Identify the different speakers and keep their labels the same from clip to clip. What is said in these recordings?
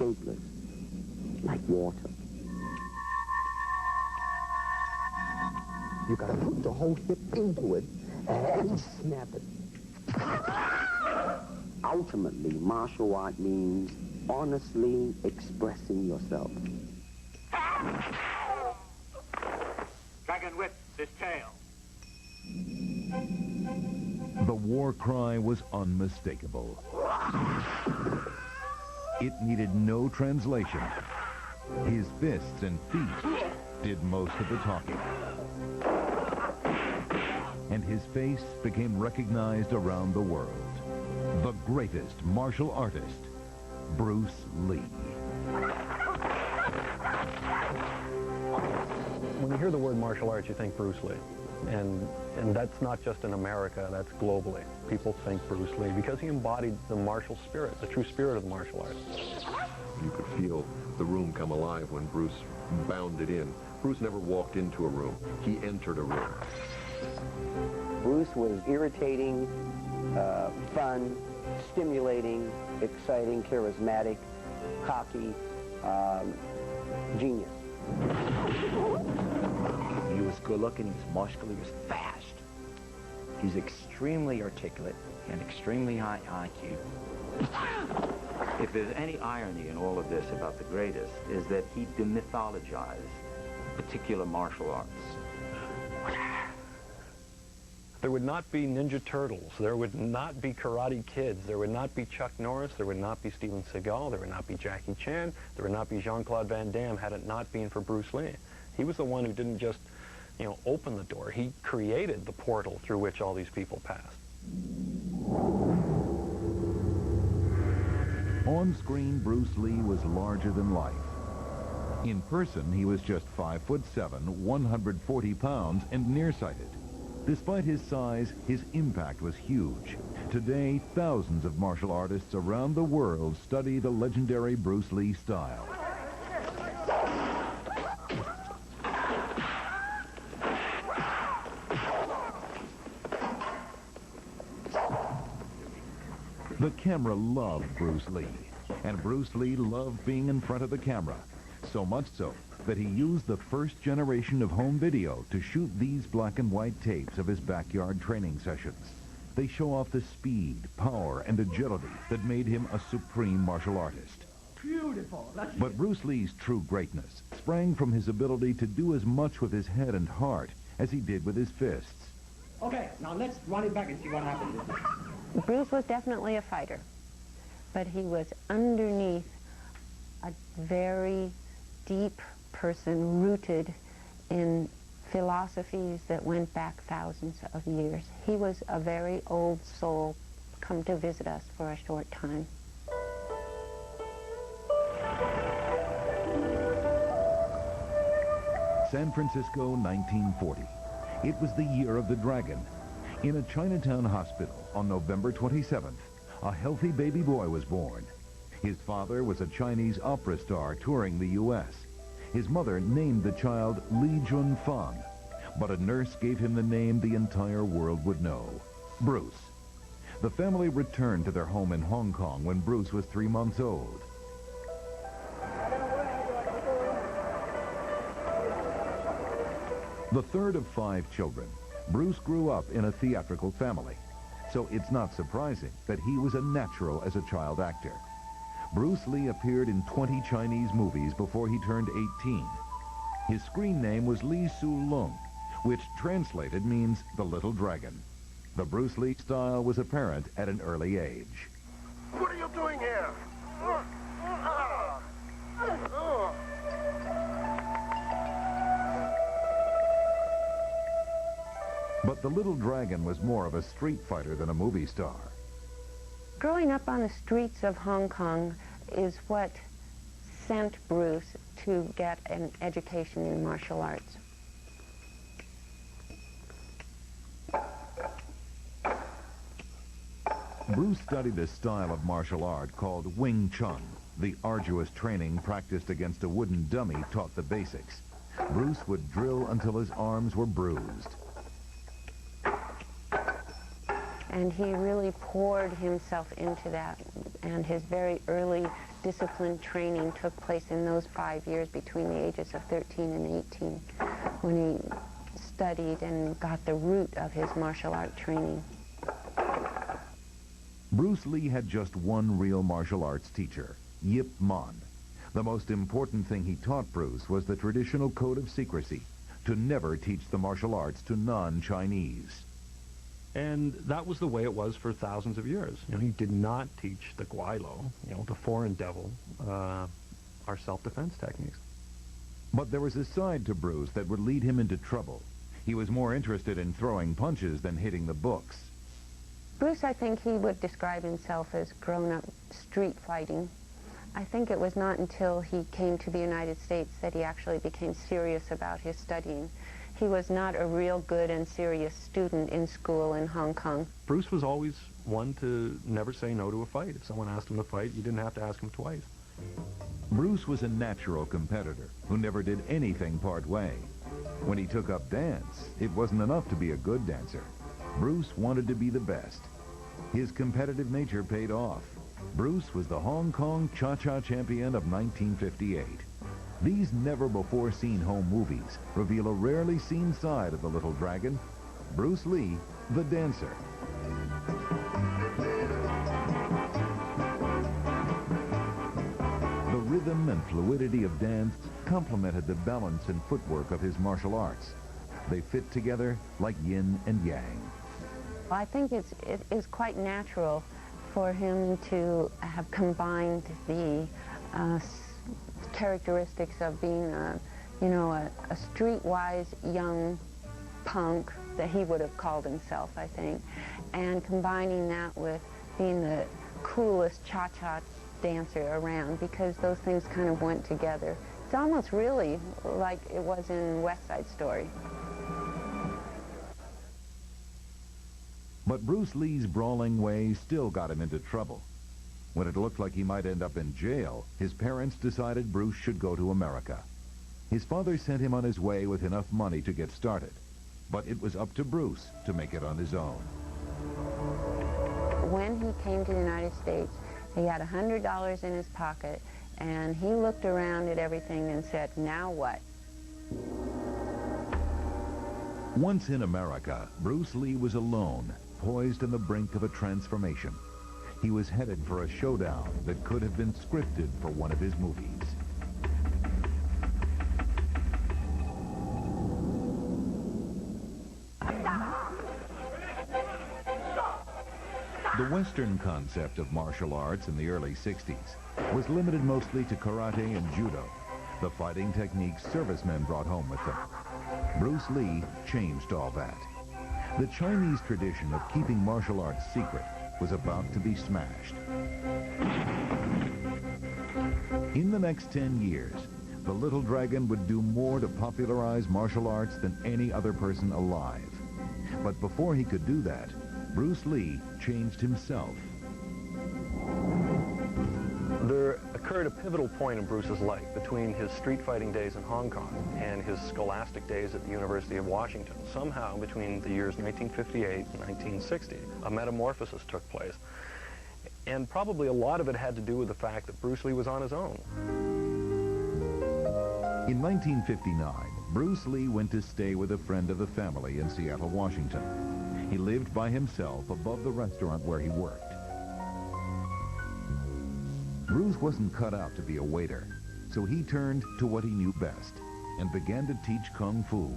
Speaker 1: shapeless, like water. You gotta put the whole hip into it and snap it. Ultimately, martial art means honestly expressing yourself.
Speaker 2: Dragon whips his tail.
Speaker 3: The war cry was unmistakable. It needed no translation. His fists and feet did most of the talking. And his face became recognized around the world. The greatest martial artist, Bruce Lee.
Speaker 4: When you hear the word martial arts, you think Bruce Lee. And that's not just in America, that's globally. People think Bruce Lee because he embodied the martial spirit, the true spirit of the martial arts.
Speaker 5: You could feel the room come alive when Bruce bounded in. Bruce never walked into a room. He entered a room.
Speaker 1: Bruce was irritating, fun, stimulating, exciting, charismatic, cocky, genius.
Speaker 6: He was good looking, he was muscular, he was fast. He was extremely articulate and extremely high IQ.
Speaker 7: If there's any irony in all of this about the greatest, is that he demythologized particular martial arts.
Speaker 4: There would not be Ninja Turtles, there would not be Karate Kids, there would not be Chuck Norris, there would not be Steven Seagal, there would not be Jackie Chan, there would not be Jean-Claude Van Damme had it not been for Bruce Lee. He was the one who didn't just, you know, open the door. He created the portal through which all these people passed.
Speaker 3: On screen, Bruce Lee was larger than life. In person, he was just 5'7", 140 pounds, and nearsighted. Despite his size, his impact was huge. Today, thousands of martial artists around the world study the legendary Bruce Lee style. The camera loved Bruce Lee, and Bruce Lee loved being in front of the camera. So much so that he used the first generation of home video to shoot these black and white tapes of his backyard training sessions. They show off the speed, power, and agility that made him a supreme martial artist.
Speaker 8: Beautiful.
Speaker 3: But Bruce Lee's true greatness sprang from his ability to do as much with his head and heart as he did with his fists.
Speaker 8: Okay, now let's run it back and see what happens.
Speaker 9: Bruce was definitely a fighter, but he was underneath a very deep person rooted in philosophies that went back thousands of years. He was a very old soul come to visit us for a short time.
Speaker 3: San Francisco, 1940. It was the year of the dragon. In a Chinatown hospital on November 27th, a healthy baby boy was born. His father was a Chinese opera star touring the U.S. His mother named the child Li Junfang, but a nurse gave him the name the entire world would know, Bruce. The family returned to their home in Hong Kong when Bruce was 3 months old. The third of 5 children, Bruce grew up in a theatrical family, so it's not surprising that he was a natural as a child actor. Bruce Lee appeared in 20 Chinese movies before he turned 18. His screen name was Li Su Lung, which translated means the little dragon. The Bruce Lee style was apparent at an early age.
Speaker 10: What are you doing here?
Speaker 3: But the little dragon was more of a street fighter than a movie star.
Speaker 9: Growing up on the streets of Hong Kong is what sent Bruce to get an education in martial arts.
Speaker 3: Bruce studied a style of martial art called Wing Chun. The arduous training practiced against a wooden dummy taught the basics. Bruce would drill until his arms were bruised.
Speaker 9: And he really poured himself into that. And his very early disciplined training took place in those 5 years between the ages of 13 and 18, when he studied and got the root of his martial art training.
Speaker 3: Bruce Lee had just one real martial arts teacher, Yip Man. The most important thing he taught Bruce was the traditional code of secrecy, to never teach the martial arts to non-Chinese.
Speaker 4: And that was the way it was for thousands of years. You know, he did not teach the Guaylo, you know, the foreign devil, our self-defense techniques.
Speaker 3: But there was a side to Bruce that would lead him into trouble. He was more interested in throwing punches than hitting the books.
Speaker 9: Bruce, I think he would describe himself as grown-up street fighting. I think it was not until he came to the United States that he actually became serious about his studying. He was not a real good and serious student in school in Hong Kong.
Speaker 4: Bruce was always one to never say no to a fight. If someone asked him to fight, you didn't have to ask him twice.
Speaker 3: Bruce was a natural competitor who never did anything part way. When he took up dance, it wasn't enough to be a good dancer. Bruce wanted to be the best. His competitive nature paid off. Bruce was the Hong Kong Cha-Cha champion of 1958. These never-before-seen home movies reveal a rarely seen side of the Little Dragon, Bruce Lee, the dancer. The rhythm and fluidity of dance complemented the balance and footwork of his martial arts. They fit together like yin and yang.
Speaker 9: I think it is quite natural for him to have combined the characteristics of being a streetwise young punk that he would have called himself, I think, and combining that with being the coolest cha-cha dancer around, because those things kind of went together. It's almost really like it was in West Side Story.
Speaker 3: But Bruce Lee's brawling ways still got him into trouble. When it looked like he might end up in jail, his parents decided Bruce should go to America. His father sent him on his way with enough money to get started, but it was up to Bruce to make it on his own.
Speaker 9: When he came to the United States, he had $100 in his pocket, and he looked around at everything and said, "Now what?"
Speaker 3: Once in America, Bruce Lee was alone, poised on the brink of a transformation. He was headed for a showdown that could have been scripted for one of his movies. The Western concept of martial arts in the early 60s was limited mostly to karate and judo, the fighting techniques servicemen brought home with them. Bruce Lee changed all that. The Chinese tradition of keeping martial arts secret was about to be smashed. In the next 10 years, the Little Dragon would do more to popularize martial arts than any other person alive. But before he could do that, Bruce Lee changed himself.
Speaker 4: There occurred a pivotal point in Bruce's life between his street fighting days in Hong Kong and his scholastic days at the University of Washington. Somehow between the years 1958 and 1960, a metamorphosis took place. And probably a lot of it had to do with the fact that Bruce Lee was on his own.
Speaker 3: In 1959, Bruce Lee went to stay with a friend of the family in Seattle, Washington. He lived by himself above the restaurant where he worked. Bruce wasn't cut out to be a waiter, so he turned to what he knew best and began to teach Kung Fu.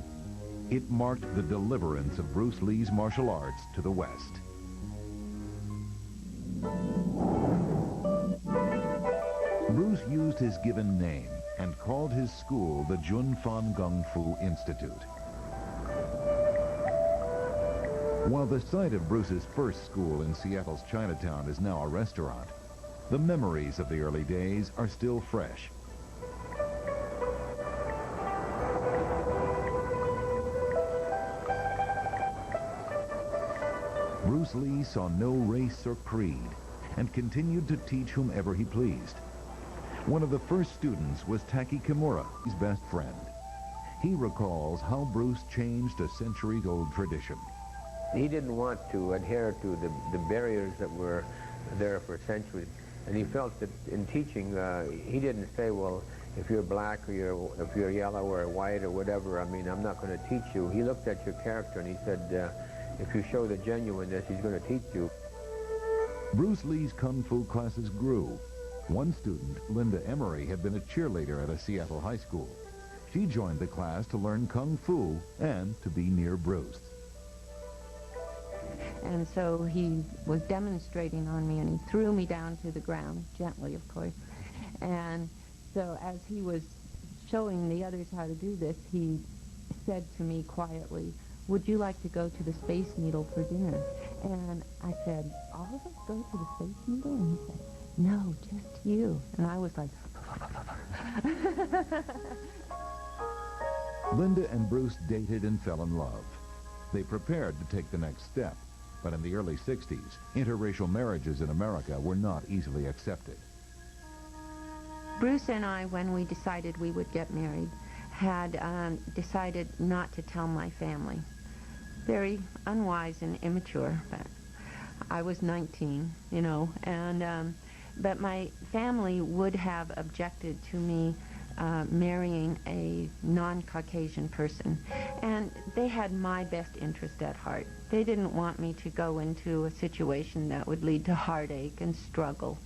Speaker 3: It marked the deliverance of Bruce Lee's martial arts to the West. Bruce used his given name and called his school the Jun Fan Kung Fu Institute. While the site of Bruce's first school in Seattle's Chinatown is now a restaurant, the memories of the early days are still fresh. Bruce Lee saw no race or creed and continued to teach whomever he pleased. One of the first students was Taki Kimura, his best friend. He recalls how Bruce changed a centuries-old tradition.
Speaker 11: He didn't want to adhere to the barriers that were there for centuries. And he felt that in teaching, he didn't say, well, if you're black or if you're yellow or white or whatever, I mean, I'm not going to teach you. He looked at your character and he said, if you show the genuineness, he's going to teach you.
Speaker 3: Bruce Lee's Kung Fu classes grew. One student, Linda Emery, had been a cheerleader at a Seattle high school. She joined the class to learn Kung Fu and to be near Bruce.
Speaker 9: And so he was demonstrating on me, and he threw me down to the ground, gently, of course. And so as he was showing the others how to do this, he said to me quietly, "Would you like to go to the Space Needle for dinner?" And I said, "All of us go to the Space Needle?" And he said, "No, just you." And I was like...
Speaker 3: Linda and Bruce dated and fell in love. They prepared to take the next step, but in the early 60s, interracial marriages in America were not easily accepted.
Speaker 9: Bruce and I, when we decided we would get married, had decided not to tell my family. Very unwise and immature, but I was 19, you know, and but my family would have objected to me marrying a non-Caucasian person, and they had my best interest at heart. They didn't want me to go into a situation that would lead to heartache and struggle.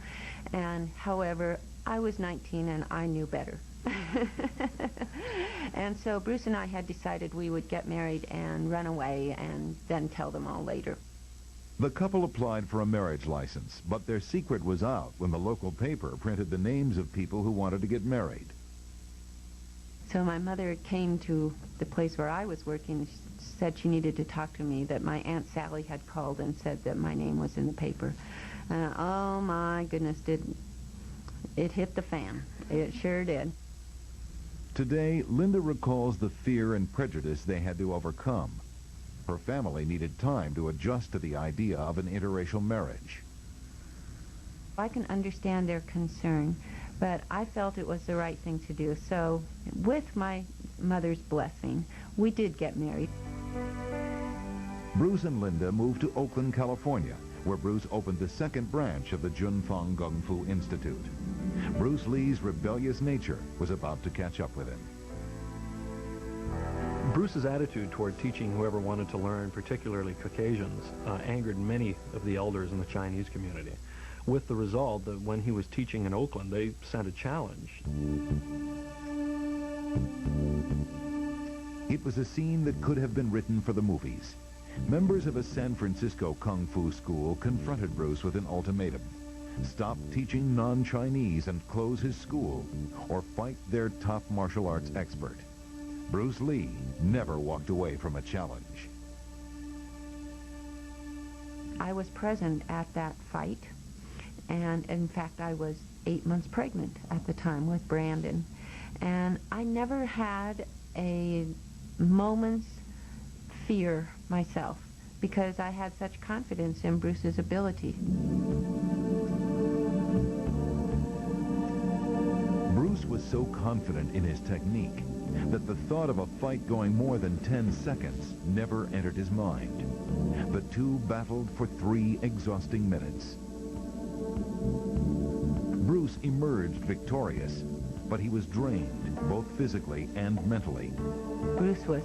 Speaker 9: And however, I was 19 and I knew better. And so Bruce and I had decided we would get married and run away and then tell them all later.
Speaker 3: The couple applied for a marriage license, but their secret was out when the local paper printed the names of people who wanted to get married.
Speaker 9: So my mother came to the place where I was working, said she needed to talk to me, that my Aunt Sally had called and said that my name was in the paper. Oh my goodness, it hit the fan. It sure did.
Speaker 3: Today, Linda recalls the fear and prejudice they had to overcome. Her family needed time to adjust to the idea of an interracial marriage.
Speaker 9: I can understand their concern, but I felt it was the right thing to do. So, with my mother's blessing, we did get married.
Speaker 3: Bruce and Linda moved to Oakland, California, where Bruce opened the second branch of the Junfeng Kung Fu Institute. Bruce Lee's rebellious nature was about to catch up with him.
Speaker 4: Bruce's attitude toward teaching whoever wanted to learn, particularly Caucasians, angered many of the elders in the Chinese community, with the result that when he was teaching in Oakland, they sent a challenge.
Speaker 3: It was a scene that could have been written for the movies. Members of a San Francisco Kung Fu school confronted Bruce with an ultimatum: stop teaching non-Chinese and close his school, or fight their top martial arts expert. Bruce Lee never walked away from a challenge.
Speaker 9: I was present at that fight, and in fact I was 8 months pregnant at the time with Brandon, and I never had a moment's fear myself because I had such confidence in Bruce's ability.
Speaker 3: Bruce was so confident in his technique that the thought of a fight going more than 10 seconds never entered his mind. The two battled for 3 exhausting minutes. Bruce emerged victorious, but he was drained, both physically and mentally.
Speaker 9: Bruce was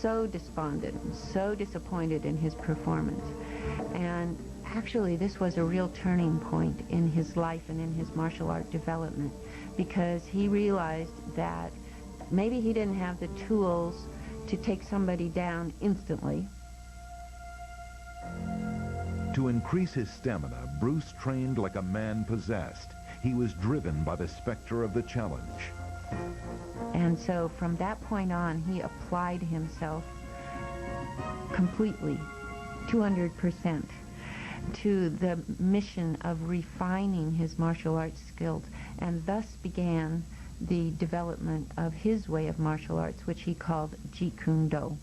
Speaker 9: so despondent, so disappointed in his performance. And actually, this was a real turning point in his life and in his martial art development, because he realized that maybe he didn't have the tools to take somebody down instantly.
Speaker 3: To increase his stamina, Bruce trained like a man possessed. He was driven by the specter of the challenge.
Speaker 9: And so from that point on, he applied himself completely, 200%, to the mission of refining his martial arts skills, and thus began the development of his way of martial arts, which he called Jeet Kune Do.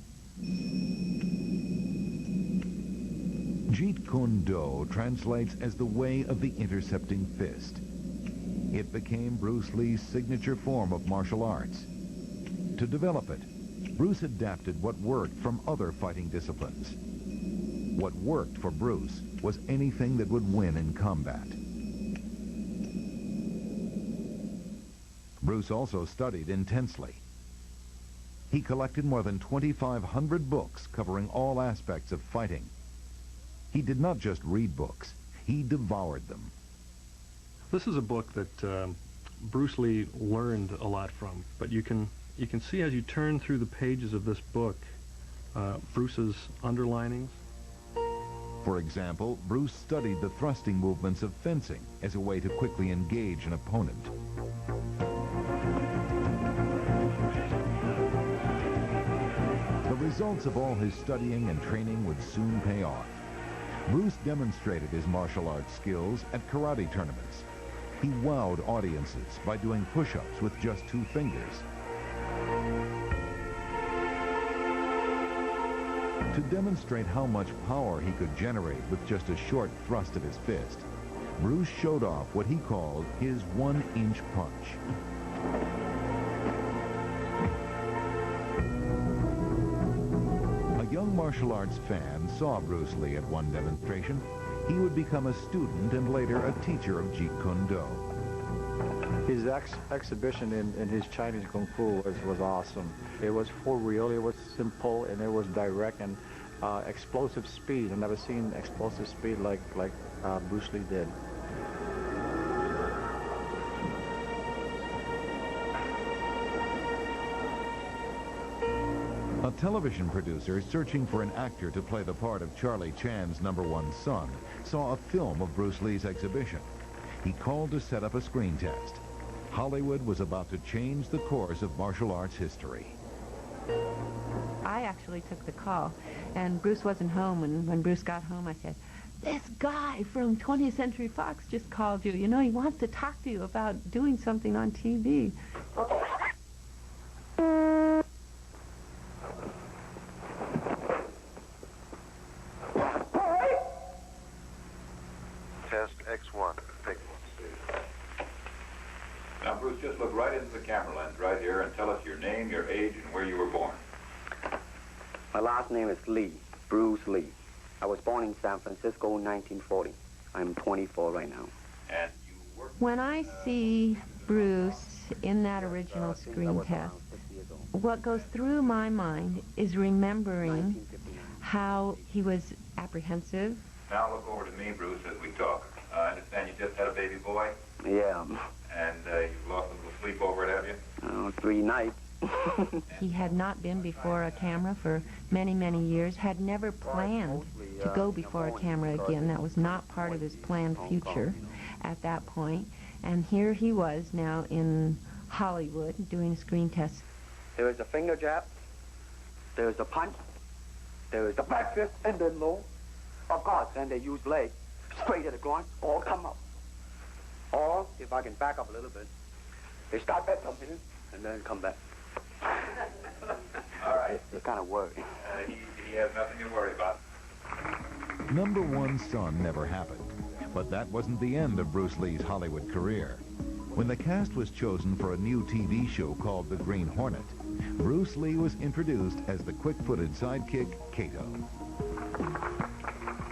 Speaker 3: Jeet Kune Do translates as the way of the intercepting fist. It became Bruce Lee's signature form of martial arts. To develop it, Bruce adapted what worked from other fighting disciplines. What worked for Bruce was anything that would win in combat. Bruce also studied intensely. He collected more than 2,500 books covering all aspects of fighting. He did not just read books, he devoured them.
Speaker 4: This is a book that Bruce Lee learned a lot from, but you can see as you turn through the pages of this book, Bruce's underlinings.
Speaker 3: For example, Bruce studied the thrusting movements of fencing as a way to quickly engage an opponent. The results of all his studying and training would soon pay off. Bruce demonstrated his martial arts skills at karate tournaments. He wowed audiences by doing push-ups with just 2 fingers. To demonstrate how much power he could generate with just a short thrust of his fist, Bruce showed off what he called his 1-inch punch. A young martial arts fan saw Bruce Lee at one demonstration. He would become a student and later a teacher of Jeet Kune Do.
Speaker 12: His exhibition in his Chinese Kung Fu was awesome. It was for real, it was simple, and it was direct and explosive speed. I've never seen explosive speed like Bruce Lee did.
Speaker 3: A television producer searching for an actor to play the part of Charlie Chan's #1 son saw a film of Bruce Lee's exhibition. He called to set up a screen test. Hollywood was about to change the course of martial arts history.
Speaker 9: I actually took the call, and Bruce wasn't home, and when Bruce got home, I said, "This guy from 20th Century Fox just called you. You know, he wants to talk to you about doing something on TV."
Speaker 10: Test X1.
Speaker 2: Now, Bruce, just look right into the camera lens right here and tell us your name, your age, and where you were born.
Speaker 13: My last name is Lee, Bruce Lee. I was born in San Francisco in 1940. I'm 24 right now.
Speaker 2: And you work...
Speaker 9: When I see Bruce in that original screen test, what goes through my mind is remembering how he was apprehensive.
Speaker 2: Now look over to me, Bruce, as we talk. I understand you just had a baby boy?
Speaker 13: Yeah.
Speaker 2: And you've lost a little sleep over it, have you?
Speaker 13: 3 nights.
Speaker 9: He had not been before a camera for many, many years, had never planned to go before a camera again. That was not part of his planned future at that point. And here he was now in Hollywood doing a screen test.
Speaker 13: There is a finger jab, there is a punch, there is the back fist, and then low. Of course, then they use leg, straight at the groin, or come up. Or, if I can back up a little bit, they start back from here, and then come back.
Speaker 2: All right.
Speaker 13: It kind of works.
Speaker 2: He has nothing to worry about.
Speaker 3: #1 son never happened, but that wasn't the end of Bruce Lee's Hollywood career. When the cast was chosen for a new TV show called The Green Hornet, Bruce Lee was introduced as the quick-footed sidekick, Kato.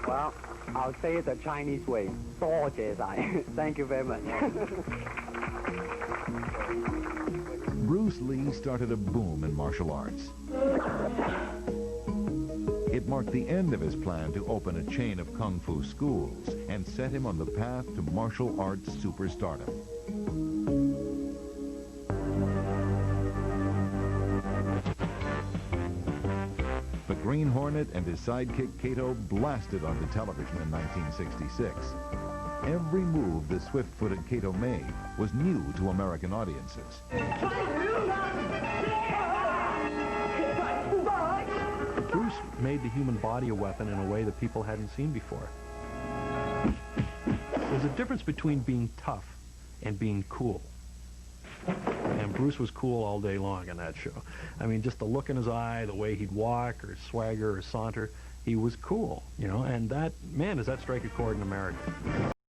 Speaker 6: Well, I'll say it the Chinese way. 多謝晒. Thank you very much.
Speaker 3: Bruce Lee started a boom in martial arts. It marked the end of his plan to open a chain of kung fu schools and set him on the path to martial arts superstardom. The Green Hornet and his sidekick Kato blasted onto television in 1966. Every move the swift-footed Kato made was new to American audiences.
Speaker 4: Bruce made the human body a weapon in a way that people hadn't seen before. There's a difference between being tough and being cool. And Bruce was cool all day long in that show. I mean, just the look in his eye, the way he'd walk or swagger or saunter, he was cool, you know, and that, man, does that strike a chord in America.